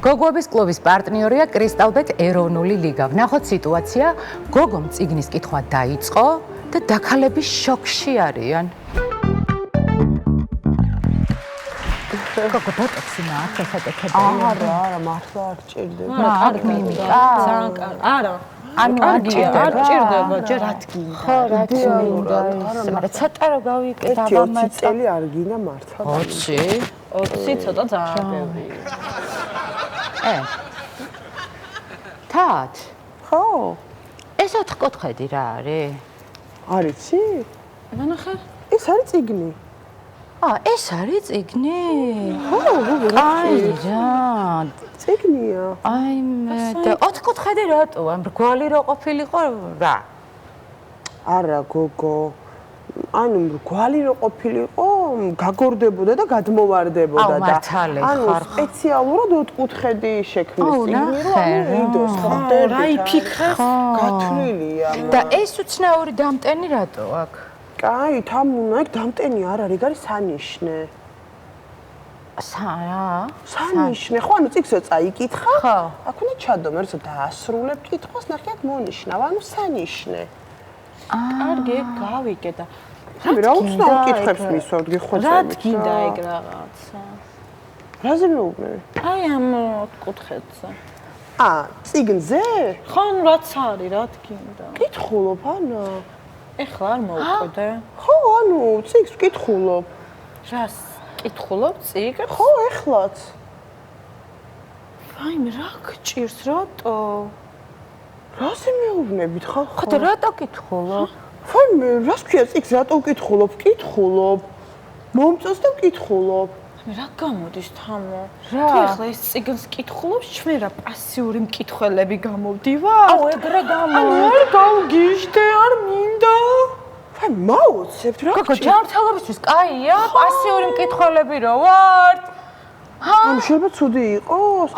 გოგოების კლუბის პარტნიორია კრისტალბეტ ეროვნული ლიგა. ვნახოთ სიტუაცია, გოგომ წიგნის კითხვა დაიწყო და დაქალები შოკში არიან. გოგო ბოტოქსი მაქვს ესაკეთებელი. არა, მართლა არ ჭირდება. არ მინდა. ძალიან კარგი. არა. არ ჭირდება, ჯერ რა თქინდა. ხო, რა თქინდა. მაგრამ ცოტა რო გავიკეთე, 20 წელი არ გინდა მართლა. 20? 20 ცოტა ძალიან ბევრი. თათ. ხო. ეს 4 კუთხედი რა არის? არიცი? მანახე. ეს არის წიგნი. ეს არის წიგნი? ხო, აი რა. წიგნია. აი მე და 4 კუთხედი რატო? ამ რგვალი რო ყოფილიყო რა? არა, გოგო. ანუ რგვალი რო ყოფილიყო, გაგორდებოდა და გადმოვარდებოდა და ანუ სპეციალურად 4 კუთხედი შექმნის წიგნი, რომ ვიდოს ხდები. რა იფიქრე? გათვლილია. და ეს უცნაური დამტენი რატო აქვს? კაი, თამუნა, ეგ დამტენი არ არის, ეგ არის სანიშნე. სანიშნე, ხო, ანუ წიგნს წაიკითხა. ხო. აქ უნდა ჩადო, როცა დაასრულებ კითხვას, ნახეთ მონიშნავ, ანუ სანიშნე. კარგი, გავიგე და რა უცნაურ კითხვებს მისვავთ, გიხვეწებით. რა თქინდა ეგ რაღაცა? რაზე მეუბნები? აი ამ 4 კუთხედზე. წიგნზე? ხო, რაც არის, რა თქინდა? კითხულობ, ანა. ეხლა არ მოვყვდე. ხო, ანუ წიგნს ვკითხულობ. რას კითხულობ წიგნს? ხო, ეხლაც. აი მე რა გჭირს, რატო? რაზე მეუბნებით ხალხო? ხო და რატო კითხულობ? აი მე რას ქვია წიგნს რატო ვკითხულობ? ვკითხულობ. მომწონს და ვკითხულობ. მე რა გამოდის თამო? თუ ეხლა ეს წიგნს კითხულობ, ჩვენ რა პასიური მკითხველები გამოვდივარ? ეგრე გამო. არ გავგიჟდე, არ მინდა. აი მაუცებთ რა? გოგო, ჯანმრთელობისთვის კაია, პასიური მკითხველები რო ვართ. ამ შეიძლება ცუდი იყოს?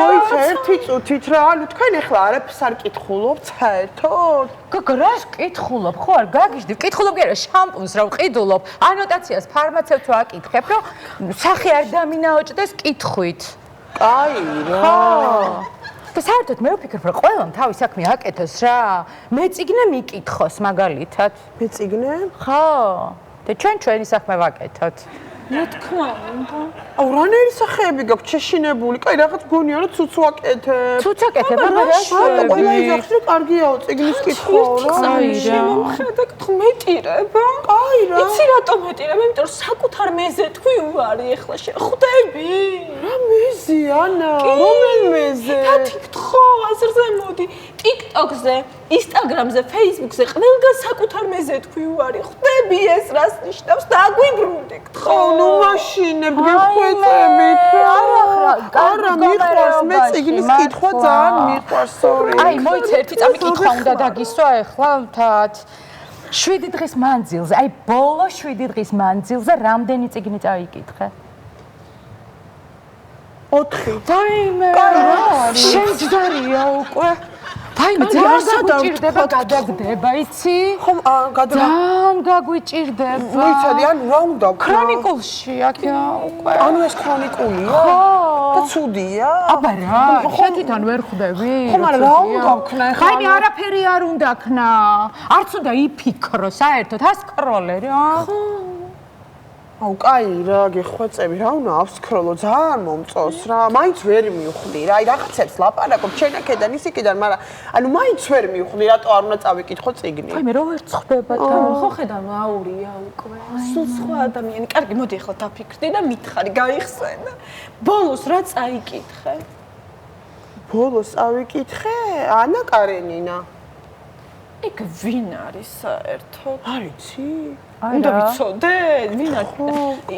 მოიცა ერთი წუთით რა, ანუ თქვენ ახლა არაფერს არ კითხულობთ საერთოდ? გოგო, რას კითხულობ? ხო არ გაგიჟდი, კითხულობ კი არა, შამპუნს რა ვყიდულობ, ანოტაციას ფარმაცევტს ვაკითხებ, რომ სახე არ დამინაოჭდეს კითხვით. კაი რა. და საერთოდ მე ვფიქრობ, რომ ყველამ თავის საქმე აკეთოს რა. მე წიგნე მიკითხოს მაგალითად. მე წიგნე? ხო. და ჩვენი საქმე ვაკეთოთ. რა თქმა უნდა. რანერი სახეები გაქვთ შეშინებული? კაი, რაღაც გონია რომ ცუც ვაკეთებ. ცუც აკეთებ, მაგრამ რა შეიძლება ყველა იძახს რომ კარგიაო წიგნის კითხვა რა. შემომხედე გთმეტირება. კაი რა. იცი რატომ მეტირებ? იმიტომ რომ საკუთარ მეზე თქვი უარი ეხლა შეხვდები. რა მეზე ანა? რომელ მეზე? თითქო აზრზე მოდი. TikTok-ზე, Instagram-ზე, Facebook-ზე ყველგან საკუთარ მეზე თქვი უარი. ხვდები ეს რას ნიშნავს? დაგვიბრუნდი გთხოვ. ნუ მაშინებ გიხვეწებით. არა, მიყვარს მე წიგნის კითხვა ძალიან მიყვარს, sorry. აი, მოიცა ერთი წამი კითხვა უნდა დაგისვა ახლა თათ. 7 დღის მანძილზე, აი ბოლო 7 დღის მანძილზე რამდენი წიგნი წაიკითხე? 4. ვაიმე, შეჯდარია უკვე. ვაიმე, ძალიან გაგვიჭირდება გადაგდება, იცი? ხო, ძალიან გაგვიჭირდება. მოიცადი, ანუ რა უნდა ვქნა? ქრონიკულში აქა უკვე. ანუ ეს ქრონიკულია? ხო. და ცუდია? აბა რა, შენ თვითონ ვერ ხვდები? ხო, მაგრამ რა უნდა ვქნა ახლა? ვაიმე, არაფერი არ უნდა ქნა. არც უნდა იფიქრო საერთოდ, ასკროლე რა. ხო. აუ, კაი რა, გიხვეწები, რა უნდა ავსკროლო, ძალიან მომწონს რა. მაინც ვერ მივხვდი რა, აი რაღაცებს ლაპარაკობ ჩენაკედან ისიკიდან, მაგრამ ანუ მაინც ვერ მივხვდი, რატო არ უნდა წავიკითხო წიგნი. ვაიმე, რო ვერ წხვდება და ხო ხედავ აურია უკვე. სულ სხვა ადამიანი. კარგი, მოდი ახლა დაფიქრდი და მითხარი, გაიხსენე. ბოლოს რა წაიკითხე? ბოლოს წავიკითხე ანა კარენინა. ეგ ვინ არის საერთოდ? არიცი? უნდა ვიცოდე, ვინ არის?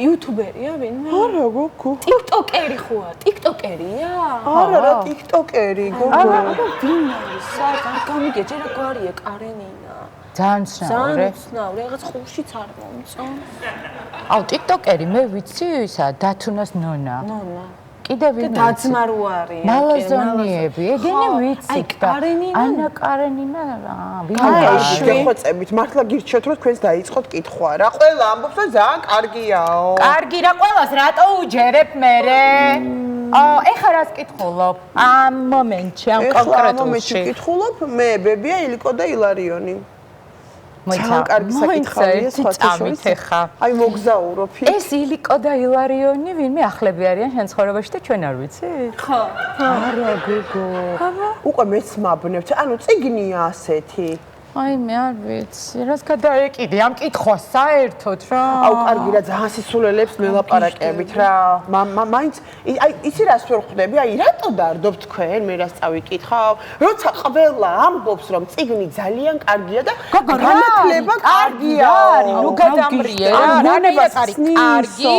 იუთუბერია ვინმე? არა, გოგო. ტიკტოკერი ხოა? ტიკტოკერია? არა, რა ტიკტოკერი, გოგო. აბა, ვინ არის? არ გამიგე, ჯერა გვარია კარენინა. ძალიან ცნაური. ცნაური, რაღაც ხურშიც არ მომწონს. აუ, ტიკტოკერი მე ვიცი ისა, დათუნას ნონა. ნონა. კიდე ვინ და დაძმარო არის. მალაზონიები, ეგენი ვიცი. აი, კარენინა. ანა კარენინა რა, ვინ აი, არის? შეხვეწებით, მართლა გირჩევთ რომ თქვენს დაიწყოთ კითხვა რა. ყველა ამბობს რომ ძალიან კარგიაო. კარგი რა, ყველას რატო უჯერებ მერე? ეხლა რას კითხულობ? ამ მომენტში, ამ ეხლა ამ მომენტში კონკრეტულში. კითხულობ მე ბებია ილიკო და ილარიონი. მოიცა, ძალიან კარგი საკითხია მოიცა, სხვა წამით ეხა. აი მოგზაურობ. ეს ილიკო და ილარიონი ვინმე ახლები არიან შენ ცხოვრებაში და ჩვენ არ ვიცით? ხო. არა გოგო. უკვე მეც მაბნევთ. ანუ წიგნია ასეთი. აი მე არ ვიცი, რას გადაეკიდე ამ კითხვას საერთოდ რა. აუ კარგი რა ძალიან სისულელებს მელაპარაკებით რა. მაინც აი იცი რას ვერ ხვდები? აი რატო დარდობ თქვენ? მე რას წავიკითხავ? როცა ყველა ამბობს რომ წიგნი ძალიან კარგია და განათლება კარგია. ნუ გადამრიე რა. რანაირად არის კარგი?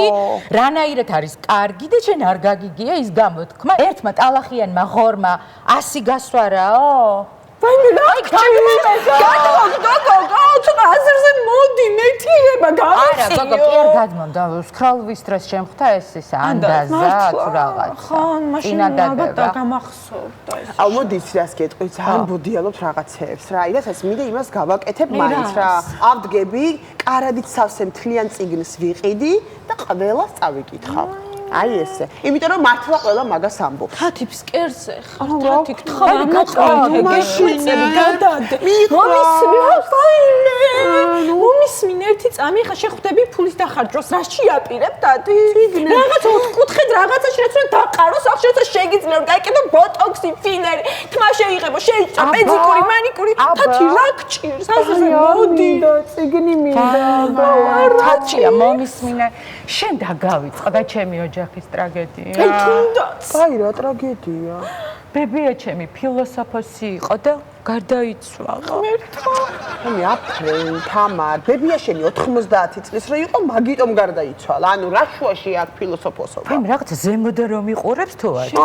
რანაირად არის კარგი და შენ არ გაგიგია ის გამოთქმა? ერთმა ტალახიანმა ღორმა 100 გასვარაო? ვაიმე რა გოგო ცოტა აზერზე მოდი მეთირება არა გავიხსენიო გოგო პირ გადმონდა სკროლვის დროს შემხვდა ეს ანდაზა თუ რაღაც ხო მაშინ ალბათ გამახსოვდა ეს აუ მოდი იცი რას გეტყვი ძალიან ბუდიალობთ რაღაცეებს რა აი რასაც მინდა იმას გავაკეთებ მაინც რა ავდგები კარადით სავსე მთლიან წიგნს ვიყიდი და ყველას წავიკითხავ აი ესე. იმიტომ რომ მართლა ყველა მაგას ამბობს. თათი ფსკერზე ხარ, თათი გთხოვ, მაშინები გადადე. მომისმინე ერთი წამი ხა შეხვდები ფულის დახარჯვას, რა შეაპირებ თათი? რაღაც ოთხკუთხედ რაღაცაში რაც უნდა დაყაროს, ახ შეცა შეგიძლია რომ გაიკეთო ბოტოქსი, ფილერი, თმა შეიღებო, შეიწვა პედიკური, მანიკური, თათი რა გჭირს? ასე მოდი და წიგნი მინდა. თათია მომისმინე, შენ დაგავიწყდა და ჩემი ოჯახის ტრაგედია. აი თუნდაც. აი რა ტრაგედია. ბებია ჩემი ფილოსოფოსი იყო და გარდაიცვალა. მე აფრენ თამარ ბებია შენი 90 წლის რო იყო მაგიტომ გარდაიცვალა. ანუ რა შუაში აქ ფილოსოფოსობა? აი რაღაც ზემოდან რომ იყურებს თუ არა?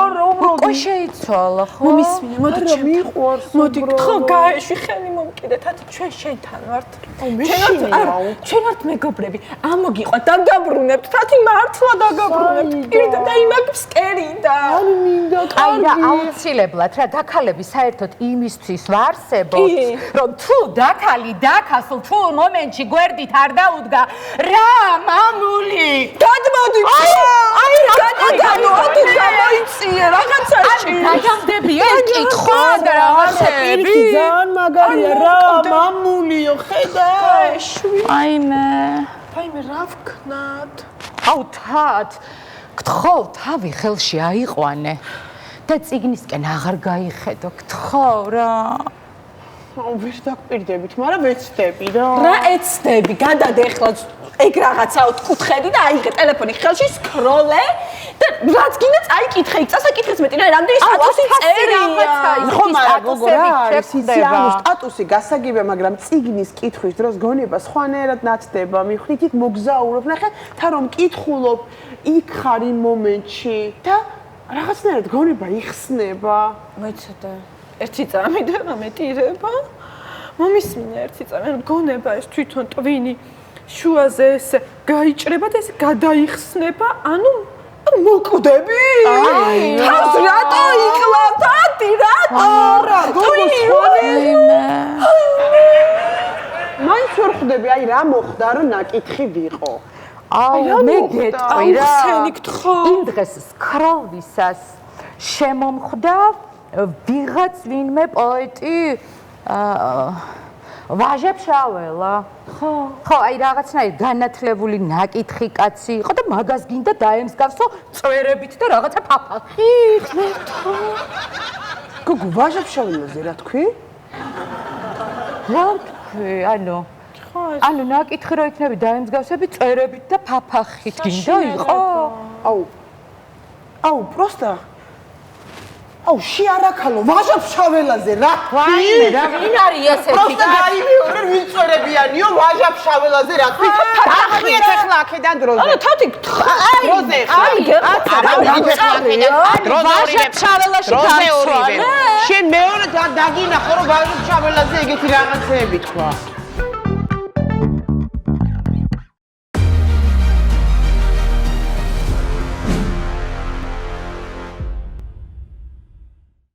არა უკვე შეიცვალა ხო? მომისმინე, მოდი ჩემ მიყვარს. მოდი გთხოვ გაეშვი ხელი მომკიდე თათი ჩვენ შენთან ვართ. ჩვენ ვართ მეგობრები. ამოგიყვა დაგაბრუნებთ თათი მართლა დაგაბრუნებთ. პირდა და იმაგ ფსკერიდა. არ მინდა აი რა აუცილებლად რა დაქალები საერთოდ იმისთვის ვარსებოთ რომ თუ დაქალი დაქასულ თუ მომენტში გვერდით არ დაუდგა რა მამული გადმოდი აი რა გადაგამოდი გამოიწიე რაღაცაში გადამდები ეს კითხვა და რაღაცები ძალიან მაგარია რა მამულიო ხედავ აი მე რა ვქნათ აუ თათ გთხოვ თავი ხელში აიყვანე და წიგნისკენ აღარ გაიხედო გთხოვ რა აუ ვერ დაგპირდებით მაგრამ ეცდები რა რა ეცდები გადადე ახლა ეგ რაღაცა ოთხკუთხედი და აიღე ტელეფონი ხელში სკროლე და რაც გინდა წაიკითხე იქ წასაკითხეს მეტი რა რამდენი სტატუსი წერია ხო მაგრამ გოგო რა არის იცი ანუ სტატუსი გასაგებია მაგრამ წიგნის კითხვის დროს გონება სხვანაირად ნათდება მივხვდით იქ მოგზაურობ ნახე თან რომ კითხულობ იქ ხარ იმ მომენტში და რაღაცნაირად გონება იხსნება მოიცადე ერთი წამი და გამეტირება მომისმინე ერთი წამი ანუ გონება ეს თვითონ ტვინი შუაზე ესე გაიჭრება და ესე გადაიხსნება ანუ მოკვდები თავს რატო იკლავ თათი რატო არა გოგო სხვანაირად მაინც ვერ ხვდები აი რა მოხდა რომ ნაკითხი ვიყო აუ მე გეტყვი რა ხელი გთხოვ იმ დღეს სკროლვისას შემომხვდა ვიღაც ვინმე პოეტი ვაჟებშაველა ხო აი რაღაცნაირ განათლებული ნაკითხი კაცი იყო და მაგას გინდა დაემსგავსო წვერებით და რაღაცა ფაფახით გოგო ვაჟებშაველაზე რა თქვი რა თქვი ანუ ნაკითხი რო იქნები დაემსგავსები წვერებით და ფაფახით გინდა იყო აუ პროსტა აუ შეარაქალო ვაჟაბშაველაზე რა ვაიმე რა ვინ არის ესეთი პროსტა გაიმეორე ვიწვერებიანიო ვაჟაბშაველაზე რა თქვი დახიეთ ახლა აქედან დროზე ანუ თათი დროზე აი არა ვაჟაბშაველაში შენ მეორე დაგინახო რომ ვაჟაბშაველაზე ეგეთი რაღაცეები თქვა